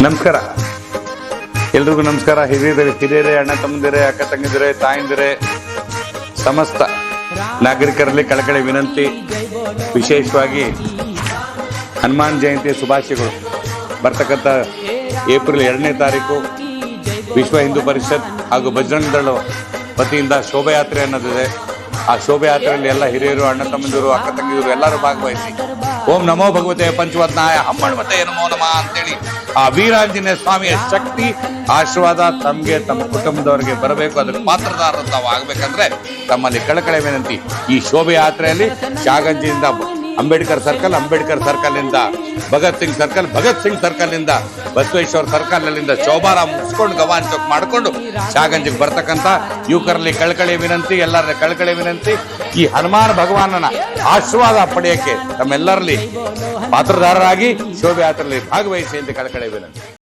ನಮಸ್ಕಾರ, ಎಲ್ರಿಗೂ ನಮಸ್ಕಾರ. ಹಿರಿಯರೇ, ಅಣ್ಣ ತಮ್ಮಂದಿರೇ, ಅಕ್ಕ ತಂಗಿದಿರೇ, ತಾಯಂದಿರೇ, ಸಮಸ್ತ ನಾಗರಿಕರಲ್ಲಿ ಕಳಕಳಿ ವಿನಂತಿ. ವಿಶೇಷವಾಗಿ ಹನುಮಾನ್ ಜಯಂತಿ ಶುಭಾಶಯಗಳು. ಬರ್ತಕ್ಕಂಥ ಏಪ್ರಿಲ್ 2ನೇ ತಾರೀಕು ವಿಶ್ವ ಹಿಂದೂ ಪರಿಷತ್ ಹಾಗೂ ಬಜರಂಗ ದಳ ವತಿಯಿಂದ ಶೋಭಾಯಾತ್ರೆ ಅನ್ನೋದಿದೆ. ಆ ಶೋಭಾಯಾತ್ರೆಯಲ್ಲಿ ಎಲ್ಲ ಹಿರಿಯರು, ಅಣ್ಣ ತಮ್ಮಂದಿರು, ಅಕ್ಕ ತಂಗಿಯರು ಎಲ್ಲರೂ ಭಾಗವಹಿಸಿ ಓಂ ನಮೋ ಭಗವತೆ ಪಂಚವತ್ನಾಯ ಹಮ್ಮಣ್ಮತೆ ನಮೋ ನಮಃ ಅಂತೇಳಿ ಆ ವೀರಾಂಜನೇಯ ಸ್ವಾಮಿಯ ಶಕ್ತಿ ಆಶೀರ್ವಾದ ತಮಗೆ, ತಮ್ಮ ಕುಟುಂಬದವರಿಗೆ ಬರಬೇಕು. ಅದಕ್ಕೆ ಪಾತ್ರದಾರರು ತಾವು ಆಗ್ಬೇಕಂದ್ರೆ ತಮ್ಮಲ್ಲಿ ಕಳಕಳಿ ವಿನಂತಿ. ಈ ಶೋಭಾಯಾತ್ರೆಯಲ್ಲಿ ಶಾಗಂಜಿಯಿಂದ ಅಂಬೇಡ್ಕರ್ ಸರ್ಕಲ್ ಇಂದ ಭಗತ್ ಸಿಂಗ್ ಸರ್ಕಲ್ ಇಂದ ಬಸವೇಶ್ವರ ಸರ್ಕಲ್ ಅಲ್ಲಿಂದ ಚೌಬಾರ ಮುಗಿಸ್ಕೊಂಡು ಗವಾನ್ ಚೌಕ್ ಮಾಡಿಕೊಂಡು ಶಾಗಂಜಿಗೆ ಬರ್ತಕ್ಕಂಥ ಯುವಕರಲ್ಲಿ ಕಳಕಳಿ ವಿನಂತಿ, ಎಲ್ಲರ ಕಳಕಳಿ ವಿನಂತಿ. ಈ ಹನುಮಾನ್ ಭಗವಾನನ ಆಶೀರ್ವಾದ ಪಡೆಯಕ್ಕೆ ತಮ್ಮೆಲ್ಲರಲ್ಲಿ ಪಾತ್ರದಾರರಾಗಿ ಶೋಭಾಯಾತ್ರೆಯಲ್ಲಿ ಭಾಗವಹಿಸಿ ಅಂತ ಕಳಕಳಿ ವಿನಂತಿ.